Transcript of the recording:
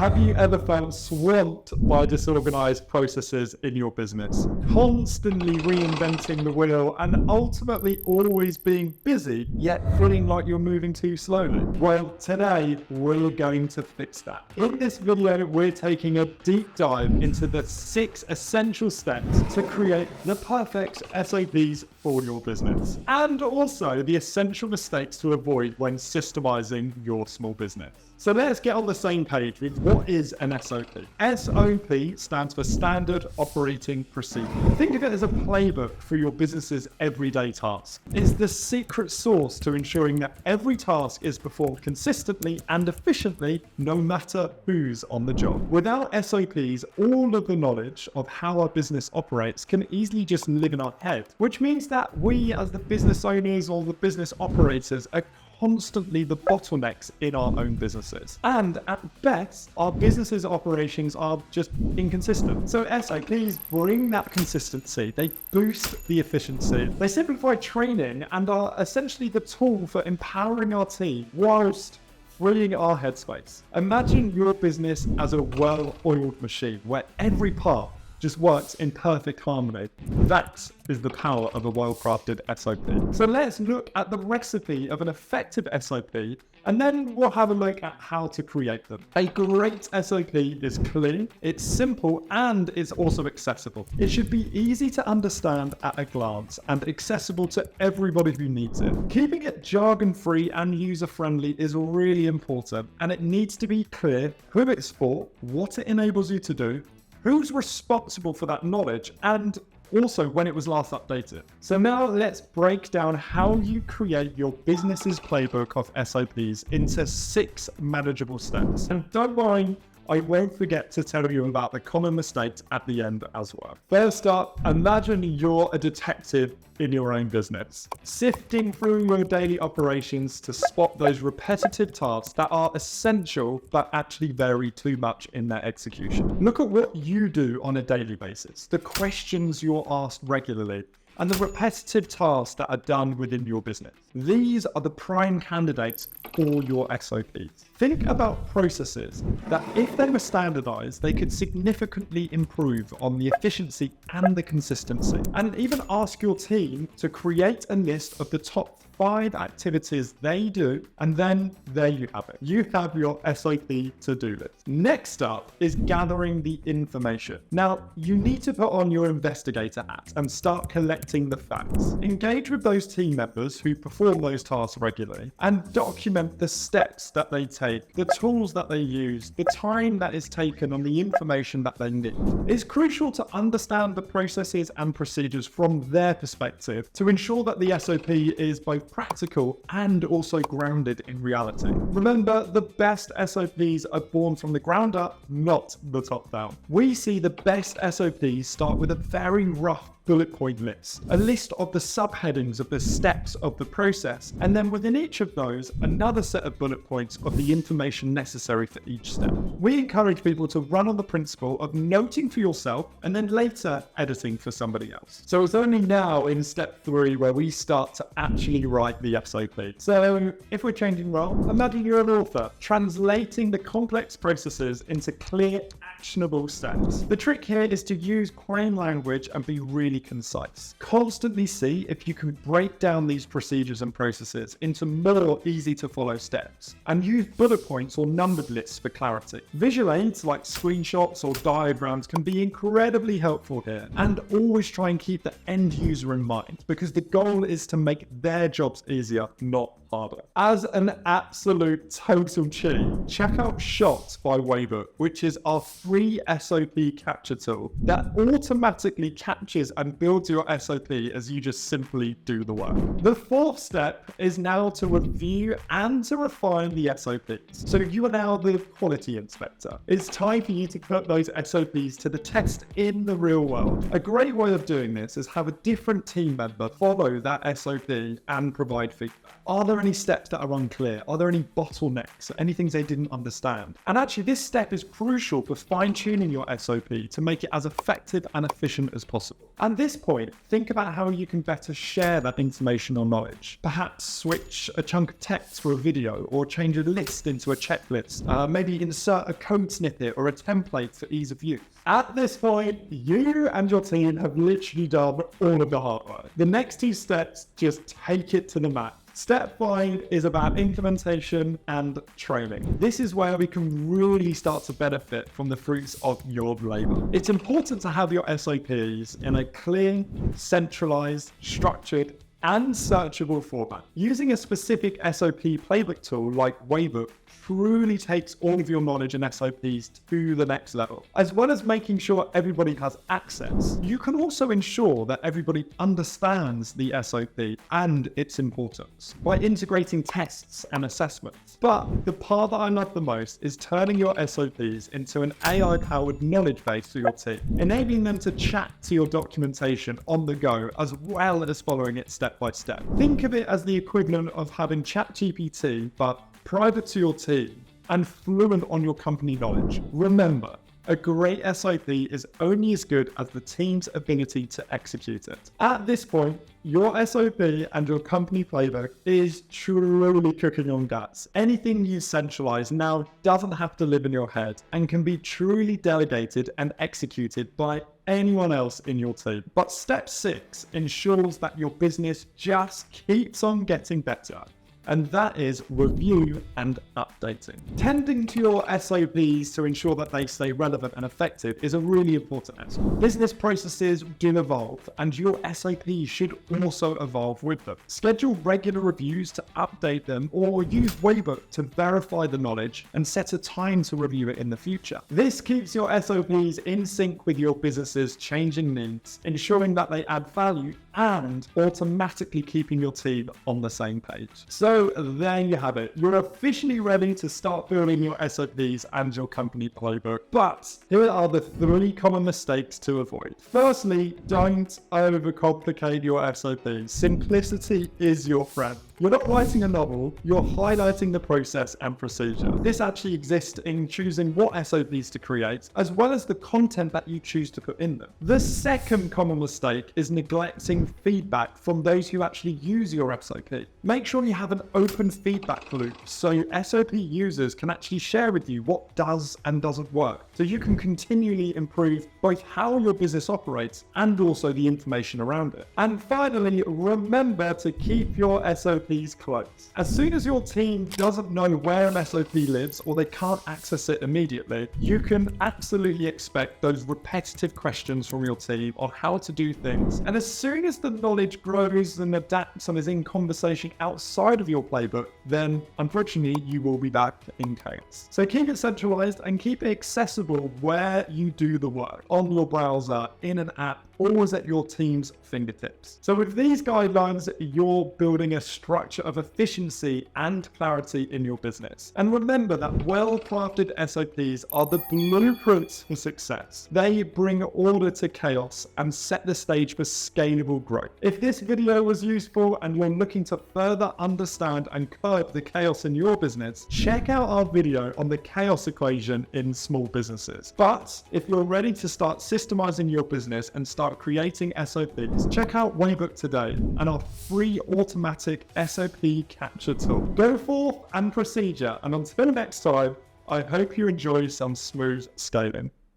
Have you ever felt swamped by disorganized processes in your business? Constantly reinventing the wheel and ultimately always being busy, yet feeling like you're moving too slowly? Well, today we're going to fix that. In this video, we're taking a deep dive into the 6 essential steps to create the perfect SOPs for your business, and also the essential mistakes to avoid when systemizing your small business. So let's get on the same page with what is an SOP. SOP stands for Standard Operating Procedure. Think of it as a playbook for your business's everyday tasks. It's the secret sauce to ensuring that every task is performed consistently and efficiently, no matter who's on the job. Without SOPs, all of the knowledge of how our business operates can easily just live in our head, which means that we as the business owners or the business operators are constantly the bottlenecks in our own businesses. And at best, our business's operations are just inconsistent. So SOPs bring that consistency. They boost the efficiency. They simplify training and are essentially the tool for empowering our team whilst freeing our headspace. Imagine your business as a well-oiled machine where every part just works in perfect harmony. That is the power of a well-crafted SOP. So let's look at the recipe of an effective SOP, and then we'll have a look at how to create them. A great SOP is clean, it's simple, and it's also accessible. It should be easy to understand at a glance and accessible to everybody who needs it. Keeping it jargon-free and user-friendly is really important, and it needs to be clear who it's for, what it enables you to do, who's responsible for that knowledge, and also when it was last updated. So now let's break down how you create your business's playbook of SOPs into 6 manageable steps. And don't worry, I won't forget to tell you about the common mistakes at the end as well. First up, imagine you're a detective in your own business, sifting through your daily operations to spot those repetitive tasks that are essential but actually vary too much in their execution. Look at what you do on a daily basis, the questions you're asked regularly, and the repetitive tasks that are done within your business. These are the prime candidates for your SOPs. Think about processes that, if they were standardized, they could significantly improve on the efficiency and the consistency. And even ask your team to create a list of the top 5 activities they do, and then there you have it. You have your SOP to-do list. Next up is gathering the information. Now, you need to put on your investigator hat and start collecting the facts. Engage with those team members who perform those tasks regularly and document the steps that they take, the tools that they use, the time that is taken on the information that they need. It's crucial to understand the processes and procedures from their perspective to ensure that the SOP is both practical and also grounded in reality. Remember, the best SOPs are born from the ground up, not the top down. We see the best SOPs start with a very rough bullet point list, a list of the subheadings of the steps of the process, and then within each of those, another set of bullet points of the information necessary for each step. We encourage people to run on the principle of noting for yourself and then later editing for somebody else. So it's only now in step 3 where we start to actually write the SOP. So if we're changing role, imagine you're an author, translating the complex processes into clear, actionable steps. The trick here is to use plain language and be really concise. Constantly see if you can break down these procedures and processes into more easy to follow steps, and use bullet points or numbered lists for clarity. Visual aids like screenshots or diagrams can be incredibly helpful here, and always try and keep the end user in mind, because the goal is to make their jobs easier, not harder. As an absolute total cheat, check out Shots by Waybook, which is our free SOP capture tool that automatically captures and builds your SOP as you just simply do the work. The 4th step is now to review and to refine the SOPs. So you are now the quality inspector. It's time for you to put those SOPs to the test in the real world. A great way of doing this is have a different team member follow that SOP and provide feedback. Are there any steps that are unclear? Are there any bottlenecks? Any things they didn't understand? And actually, this step is crucial for fine-tuning your SOP to make it as effective and efficient as possible. And At this point, think about how you can better share that information or knowledge. Perhaps switch a chunk of text for a video, or change a list into a checklist. Maybe insert a code snippet or a template for ease of use. At this point, you and your team have literally done all of the hard work. The next 2 steps, just take it to the max. Step 5 is about implementation and training. This is where we can really start to benefit from the fruits of your labor. It's important to have your SOPs in a clear, centralized, structured, and searchable format. Using a specific SOP playbook tool like Waybook truly takes all of your knowledge and SOPs to the next level. As well as making sure everybody has access, you can also ensure that everybody understands the SOP and its importance by integrating tests and assessments. But the part that I love the most is turning your SOPs into an AI-powered knowledge base for your team, enabling them to chat to your documentation on the go, as well as following it step by step. Think of it as the equivalent of having ChatGPT, but private to your team and fluent on your company knowledge. Remember, a great SOP is only as good as the team's ability to execute it. At this point, your SOP and your company playbook is truly cooking on gas. Anything you centralize now doesn't have to live in your head and can be truly delegated and executed by anyone else in your team. But step 6 ensures that your business just keeps on getting better, and that is review and updating. Tending to your SOPs to ensure that they stay relevant and effective is a really important aspect. Business processes do evolve, and your SOPs should also evolve with them. Schedule regular reviews to update them, or use Waybook to verify the knowledge and set a time to review it in the future. This keeps your SOPs in sync with your business's changing needs, ensuring that they add value and automatically keeping your team on the same page. So there you have it. You're officially ready to start building your SOPs and your company playbook. But here are the 3 common mistakes to avoid. Firstly, don't overcomplicate your SOPs. Simplicity is your friend. You're not writing a novel, you're highlighting the process and procedure. This actually exists in choosing what SOPs to create, as well as the content that you choose to put in them. The second common mistake is neglecting feedback from those who actually use your SOP. Make sure you have an open feedback loop so your SOP users can actually share with you what does and doesn't work, so you can continually improve both how your business operates and also the information around it. And finally, remember to keep your SOPs close. As soon as your team doesn't know where an SOP lives, or they can't access it immediately, you can absolutely expect those repetitive questions from your team on how to do things. And as soon as the knowledge grows and adapts and is in conversation outside of your playbook, then unfortunately you will be back in chaos. So keep it centralized and keep it accessible where you do the work, on your browser, in an app, always at your team's fingertips. So with these guidelines, you're building a structure of efficiency and clarity in your business. And remember that well-crafted SOPs are the blueprints for success. They bring order to chaos and set the stage for scalable growth. If this video was useful and you're looking to further understand and curb the chaos in your business, check out our video on the chaos equation in small businesses. But if you're ready to start systemizing your business and start creating SOPs, check out Waybook today and our free automatic SOP capture tool. Go forth and procedure, and until next time, I hope you enjoy some smooth scaling.